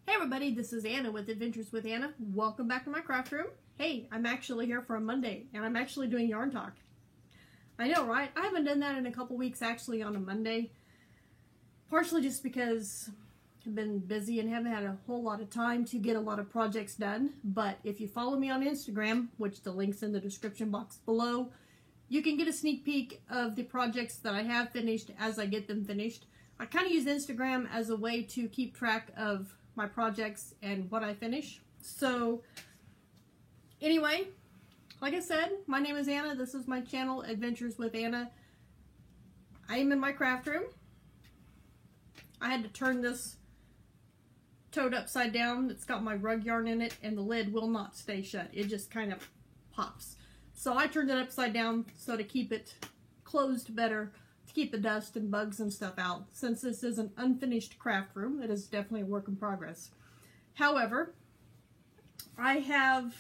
everybody, this is Anna with Adventures with Anna. Welcome back to my craft room. Hey, I'm actually here for a Monday, and I'm actually doing yarn talk. I know, right? I haven't done that in a couple weeks actually on a Monday. Partially just because I've been busy and haven't had a whole lot of time to get a lot of projects done. But if you follow me on Instagram, which the link's in the description box below, you can get a sneak peek of the projects that I have finished as I get them finished. I kind of use Instagram as a way to keep track of my projects and what I finish. So anyway, like I said, my name is Anna. This is my channel, Adventures with Anna. I am in my craft room. I had to turn this tote upside down. It's got my rug yarn in it, and the lid will not stay shut. It just kind of pops. So I turned it upside down so to keep it closed better, to keep the dust and bugs and stuff out. Since this is an unfinished craft room, it is definitely a work in progress. However, I have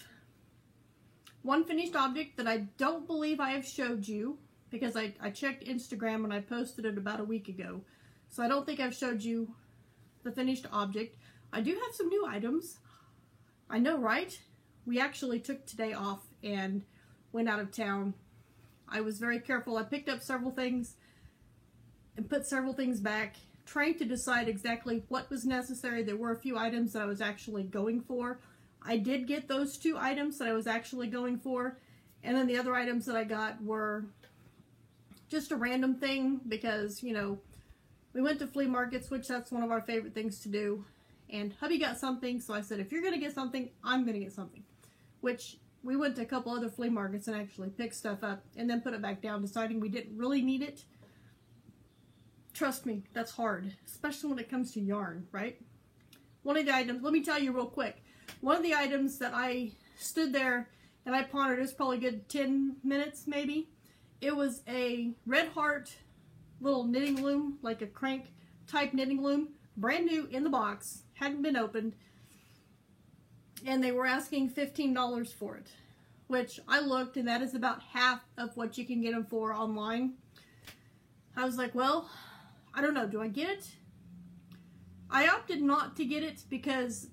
one finished object that I don't believe I have showed you, because I checked Instagram and I posted it about a week ago. So I don't think I've showed you the finished object. I do have some new items. I know, right? We actually took today off and went out of town. I was very careful. I picked up several things and put several things back, trying to decide exactly what was necessary. There were a few items that I was actually going for. I did get those 2 items that I was actually going for, and then the other items that I got were just a random thing because, you know, we went to flea markets, which that's one of our favorite things to do, and hubby got something, so I said, if you're going to get something, I'm going to get something. Which, we went to a couple other flea markets and actually picked stuff up and then put it back down, deciding we didn't really need it. Trust me, that's hard, especially when it comes to yarn, right? One of the items, let me tell you real quick, one of the items that I stood there and I pondered, it was probably a good 10 minutes maybe. It was a Red Heart little knitting loom, like a crank type knitting loom, brand new in the box, hadn't been opened, and they were asking $15 for it, which I looked, and that is about half of what you can get them for online. I was like, well, I don't know, do I get it? I opted not to get it because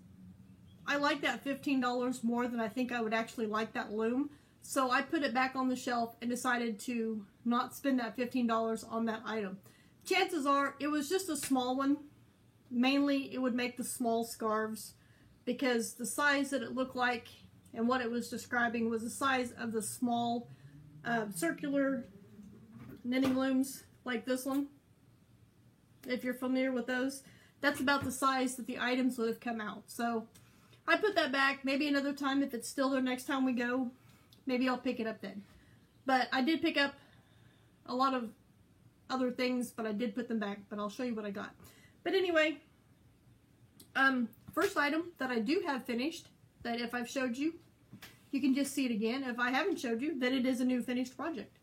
I like that $15 more than I think I would actually like that loom. So I put it back on the shelf and decided to not spend that $15 on that item. Chances are it was just a small one. Mainly it would make the small scarves, because the size that it looked like and what it was describing was the size of the small circular knitting looms like this one. If you're familiar with those, that's about the size that the items would have come out. So I put that back. Maybe another time, if it's still there next time we go, maybe I'll pick it up then. But I did pick up a lot of other things, but I did put them back. But I'll show you what I got. But anyway, first item that I do have finished, that if I've showed you, you can just see it again. If I haven't showed you, then it is a new finished project.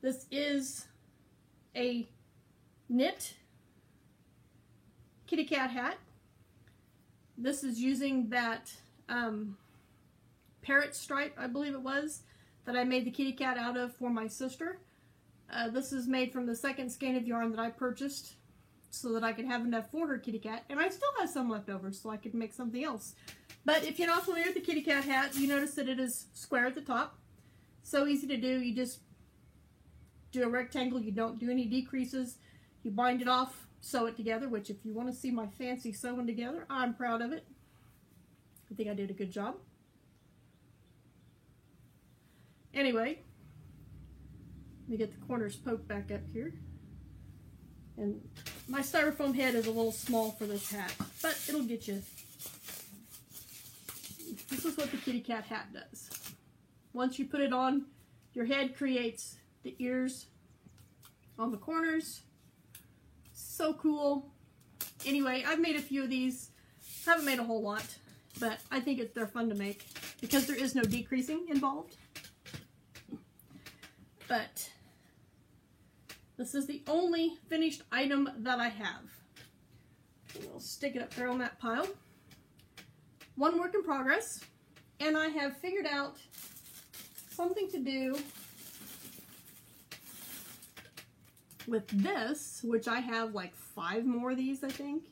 This is a knit kitty cat hat. This is using that parrot stripe, I believe it was, that I made the kitty cat out of for my sister. This is made from the second skein of yarn that I purchased so that I could have enough for her kitty cat, and I still have some left over so I could make something else. But if you're not familiar with the kitty cat hat, you notice that it is square at the top. So easy to do. You just do a rectangle. You don't do any decreases. You bind it off, sew it together, which if you want to see my fancy sewing together, I'm proud of it. I think I did a good job. Anyway, let me get the corners poked back up here. And my styrofoam head is a little small for this hat, but it'll get you. This is what the kitty cat hat does. Once you put it on, your head creates the ears on the corners. So cool. Anyway, I've made a few of these. Haven't made a whole lot, but I think they're fun to make because there is no decreasing involved. But this is the only finished item that I have. We'll stick it up there on that pile. One work in progress, and I have figured out something to do with this, which I have like 5 more of these, I think.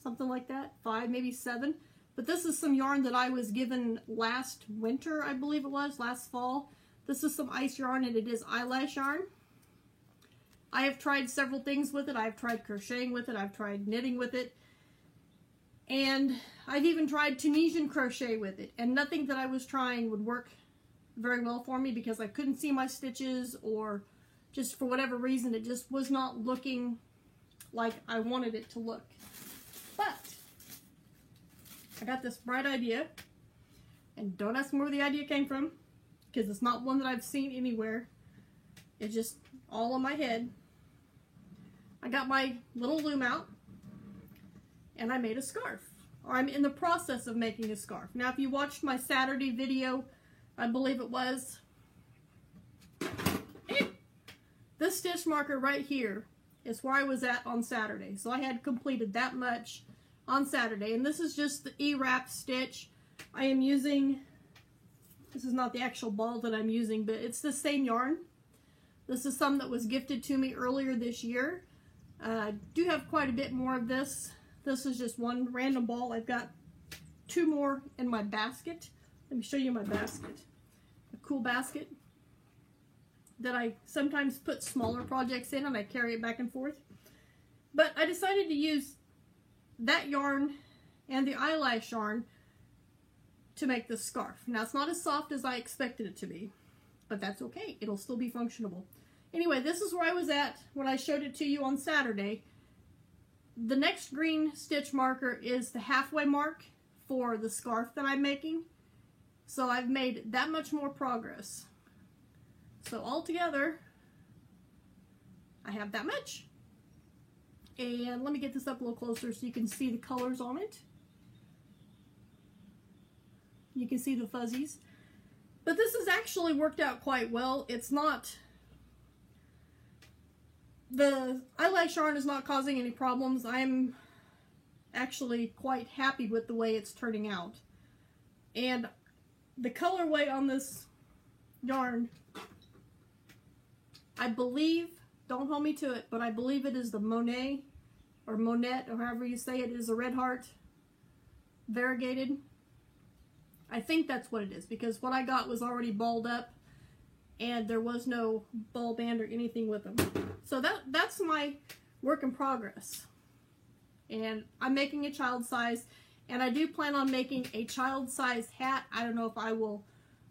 Something like that. 5, maybe 7. But this is some yarn that I was given last winter, I believe it was, last fall. This is some ice yarn, and it is eyelash yarn. I have tried several things with it. I've tried crocheting with it. I've tried knitting with it. And I've even tried Tunisian crochet with it. And nothing that I was trying would work very well for me because I couldn't see my stitches, or just for whatever reason, it just was not looking like I wanted it to look. But I got this bright idea, and don't ask me where the idea came from, because it's not one that I've seen anywhere. It's just all in my head. I got my little loom out, and I made a scarf. Or I'm in the process of making a scarf. Now, if you watched my Saturday video, I believe it was, this stitch marker right here is where I was at on Saturday. So I had completed that much on Saturday. And this is just the E-wrap stitch. I am using, this is not the actual ball that I'm using, but it's the same yarn. This is some that was gifted to me earlier this year. I do have quite a bit more of this. This is just one random ball. I've got 2 more in my basket. Let me show you my basket. A cool basket that I sometimes put smaller projects in, and I carry it back and forth. But I decided to use that yarn and the eyelash yarn to make this scarf. Now, it's not as soft as I expected it to be, but that's okay. It'll still be functionable. Anyway, this is where I was at when I showed it to you on Saturday. The next green stitch marker is the halfway mark for the scarf that I'm making. So I've made that much more progress. So altogether, I have that much. And let me get this up a little closer so you can see the colors on it. You can see the fuzzies. But this has actually worked out quite well. It's not, the eyelash yarn is not causing any problems. I'm actually quite happy with the way it's turning out. And the colorway on this yarn, I believe, don't hold me to it, but I believe it is the Monet, or Monette, or however you say it, is a Red Heart variegated. I think that's what it is, because what I got was already balled up, and there was no ball band or anything with them. So that's my work in progress. And I'm making a child size, and I do plan on making a child size hat. I don't know if I will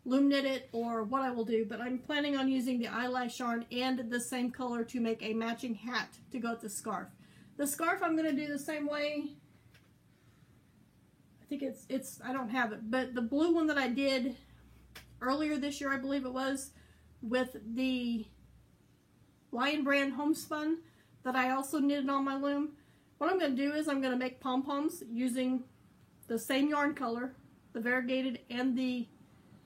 loom knit it or what I will do, but I'm planning on using the eyelash yarn and the same color to make a matching hat to go with the scarf. The scarf I'm going to do the same way. I think it's I don't have it, but the blue one that I did earlier this year, I believe it was, with the Lion Brand homespun that I also knitted on my loom. What I'm going to do is I'm going to make pom-poms using the same yarn color, the variegated and the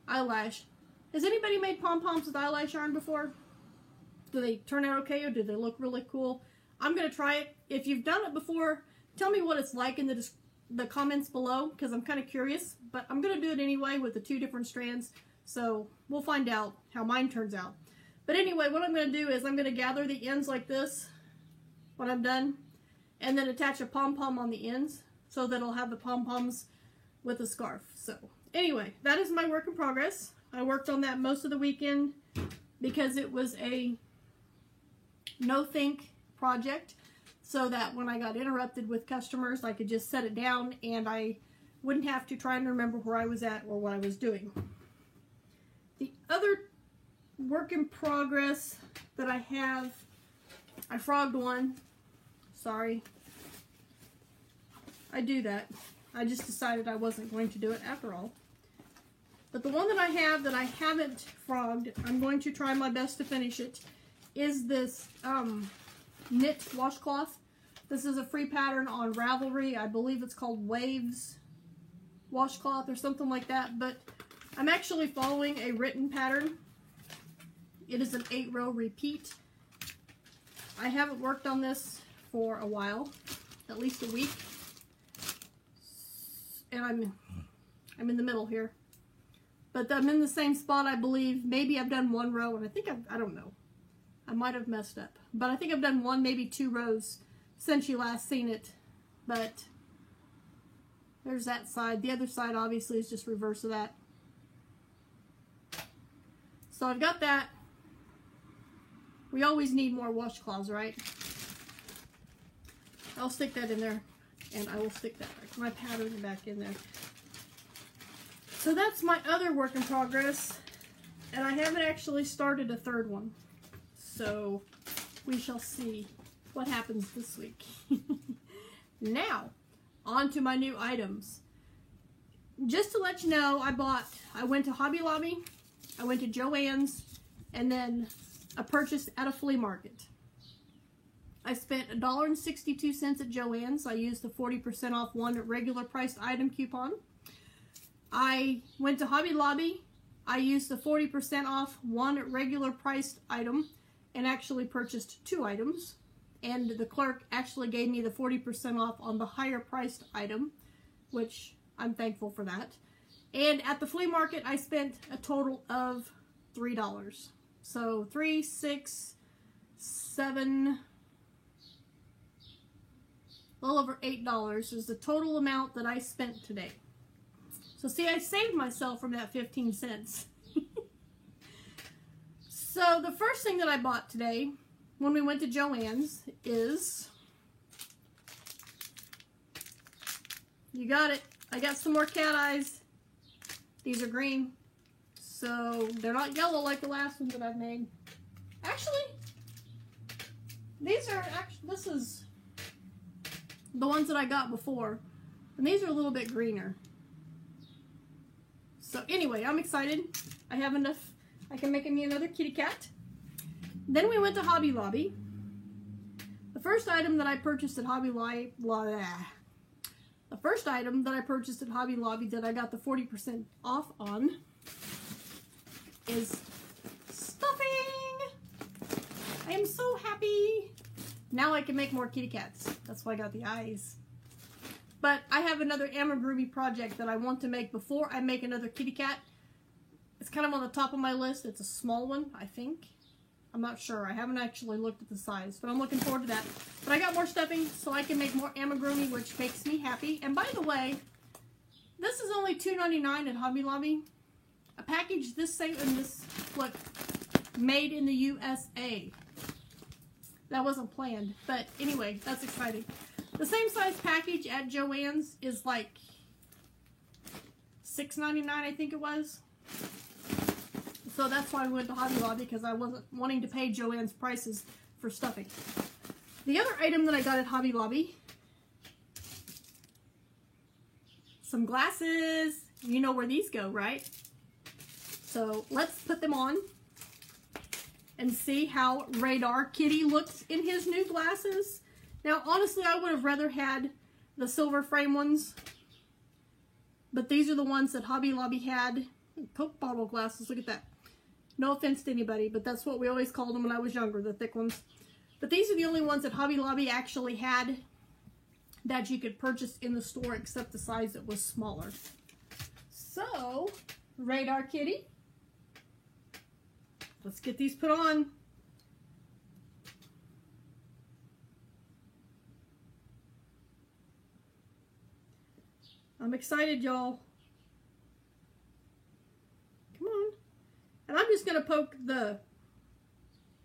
eyelash. Has anybody made pom-poms with eyelash yarn before? Do they turn out okay, or do they look really cool? I'm going to try it. If you've done it before, tell me what it's like in the comments below, because I'm kind of curious. But I'm going to do it anyway with the 2 different strands, so we'll find out how mine turns out. But anyway, what I'm going to do is I'm going to gather the ends like this when I'm done, and then attach a pom-pom on the ends so that I'll have the pom-poms with the scarf. So anyway, that is my work in progress. I worked on that most of the weekend because it was a no-think project, so that when I got interrupted with customers, I could just set it down and I wouldn't have to try and remember where I was at or what I was doing. The other work in progress that I have, I frogged one. Sorry. I do that. I just decided I wasn't going to do it after all. But the one that I have that I haven't frogged, I'm going to try my best to finish it, is this knit washcloth. This is a free pattern on Ravelry. I believe it's called Waves washcloth or something like that, but I'm actually following a written pattern. It is an 8-row repeat. I haven't worked on this for a while, at least a week, and I'm in the middle here, but I'm in the same spot, I believe. Maybe I've done 1 row, and I think I don't know. I might have messed up. But I think I've done 1, maybe 2 rows since you last seen it. But there's that side. The other side obviously is just reverse of that. So I've got that. We always need more washcloths, right? I'll stick that in there, and I will stick that my pattern back in there. So that's my other work in progress, and I haven't actually started a third one. So we shall see what happens this week. Now, on to my new items. Just to let you know, I went to Hobby Lobby, I went to Joann's, and then I purchased at a flea market. I spent $1.62 at Joann's. I used the 40% off 1 regular priced item coupon. I went to Hobby Lobby. I used the 40% off 1 regular priced item and actually purchased 2 items. And the clerk actually gave me the 40% off on the higher priced item, which I'm thankful for that. And at the flea market, I spent a total of $3. So 3, 6, 7, a little over $8 is the total amount that I spent today. So see, I saved myself from that 15 cents. So the first thing that I bought today when we went to Joann's is, you got it, I got some more cat eyes. These are green, so they're not yellow like the last ones that I've made. Actually, this is the ones that I got before, and these are a little bit greener. So anyway, I'm excited. I have enough. I can make me another kitty cat. Then we went to Hobby Lobby. The first item that I purchased at Hobby Lobby, the first item that I purchased at Hobby Lobby that I got the 40% off on is stuffing. I am so happy. Now I can make more kitty cats. That's why I got the eyes. But I have another amigurumi project that I want to make before I make another kitty cat. It's kind of on the top of my list. It's a small one, I think. I'm not sure. I haven't actually looked at the size, but I'm looking forward to that. But I got more stuffing so I can make more amigurumi, which makes me happy. And by the way, this is only $2.99 at Hobby Lobby. A package this size and this, look, made in the USA. That wasn't planned, but anyway, that's exciting. The same size package at Joann's is like $6.99, I think it was. So that's why we went to Hobby Lobby, because I wasn't wanting to pay Joann's prices for stuffing. The other item that I got at Hobby Lobby, some glasses. You know where these go, right? So let's put them on and see how Radar Kitty looks in his new glasses. Now, honestly, I would have rather had the silver frame ones, but these are the ones that Hobby Lobby had. Coke bottle glasses, look at that. No offense to anybody, but that's what we always called them when I was younger, the thick ones. But these are the only ones that Hobby Lobby actually had that you could purchase in the store, except the size that was smaller. So, Radar Kitty, let's get these put on. I'm excited, y'all. Come on. And I'm just going to poke the,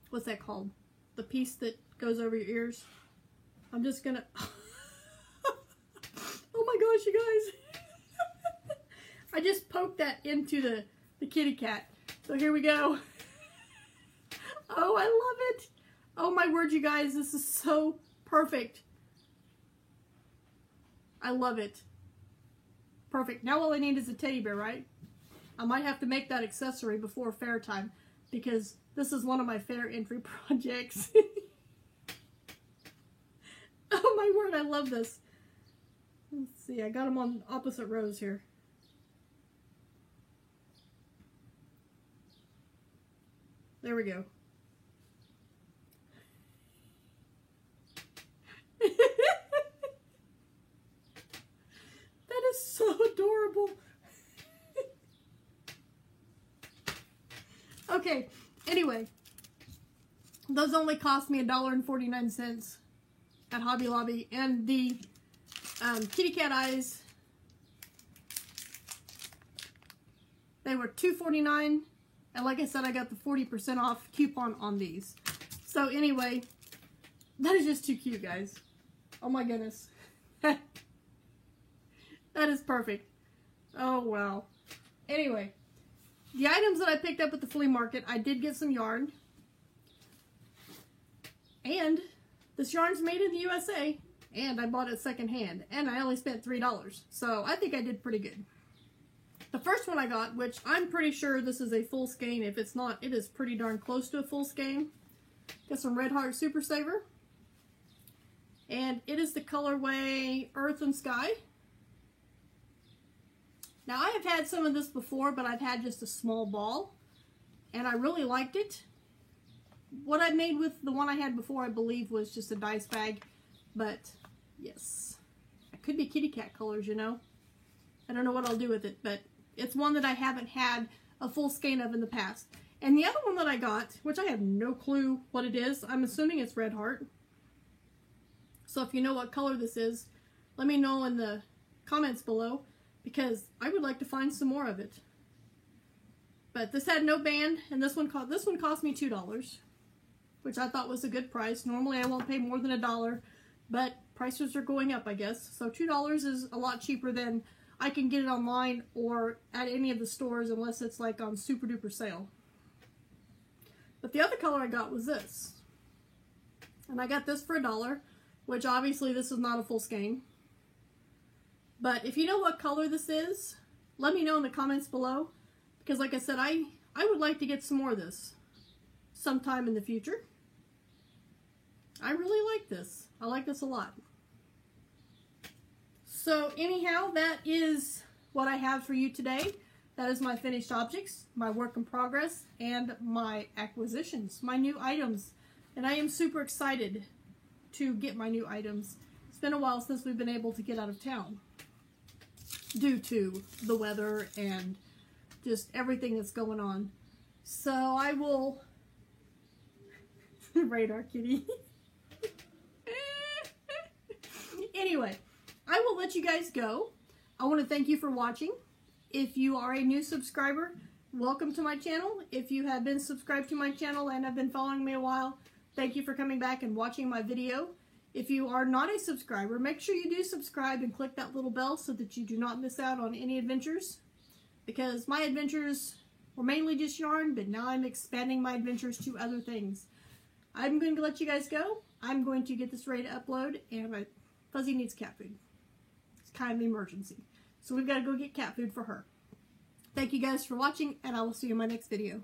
what's that called? The piece that goes over your ears. I'm just going to, oh my gosh, you guys. I just poked that into the kitty cat. So here we go. Oh, I love it. Oh my word, you guys, this is so perfect. I love it. Perfect. Now all I need is a teddy bear, right? I might have to make that accessory before fair time, because this is one of my fair entry projects. Oh my word, I love this. Let's see, I got them on opposite rows here. There we go. That is so adorable. Okay, anyway, Those only cost me $1.49 at Hobby Lobby. And the kitty cat eyes, they were $2.49. And like I said, I got the 40% off coupon on these. So anyway, that is just too cute, guys. Oh my goodness. That is perfect. Oh, wow. Anyway, the items that I picked up at the flea market, I did get some yarn. And this yarn's made in the USA. And I bought it secondhand. And I only spent $3. So I think I did pretty good. The first one I got, which I'm pretty sure this is a full skein. If it's not, it is pretty darn close to a full skein. Got some Red Heart Super Saver. And it is the colorway Earth and Sky. Now, I have had some of this before, but I've had just a small ball, and I really liked it. What I made with the one I had before, I believe, was just a dice bag, but yes, it could be kitty cat colors, you know. I don't know what I'll do with it, but it's one that I haven't had a full skein of in the past. And the other one that I got, which I have no clue what it is, I'm assuming it's Red Heart. So if you know what color this is, let me know in the comments below, because I would like to find some more of it. But this had no band, and this one cost me $2, which I thought was a good price. Normally I won't pay more than $1, but prices are going up, I guess. So $2 is a lot cheaper than I can get it online or at any of the stores, unless it's like on super duper sale. But the other color I got was this. And I got this for $1, which obviously this is not a full skein. But if you know what color this is, let me know in the comments below. Because like I said, I would like to get some more of this sometime in the future. I really like this. I like this a lot. So anyhow, that is what I have for you today. That is my finished objects, my work in progress, and my acquisitions, my new items. And I am super excited to get my new items. It's been a while since we've been able to get out of town due to the weather and just everything that's going on. So I will... Radar kitty. Anyway, I will let you guys go. I want to thank you for watching. If you are a new subscriber, welcome to my channel. If you have been subscribed to my channel and have been following me a while, thank you for coming back and watching my video. If you are not a subscriber, make sure you do subscribe and click that little bell so that you do not miss out on any adventures. Because my adventures were mainly just yarn, but now I'm expanding my adventures to other things. I'm going to let you guys go. I'm going to get this ready to upload, and Fuzzy needs cat food. It's kind of an emergency. So we've got to go get cat food for her. Thank you guys for watching, and I will see you in my next video.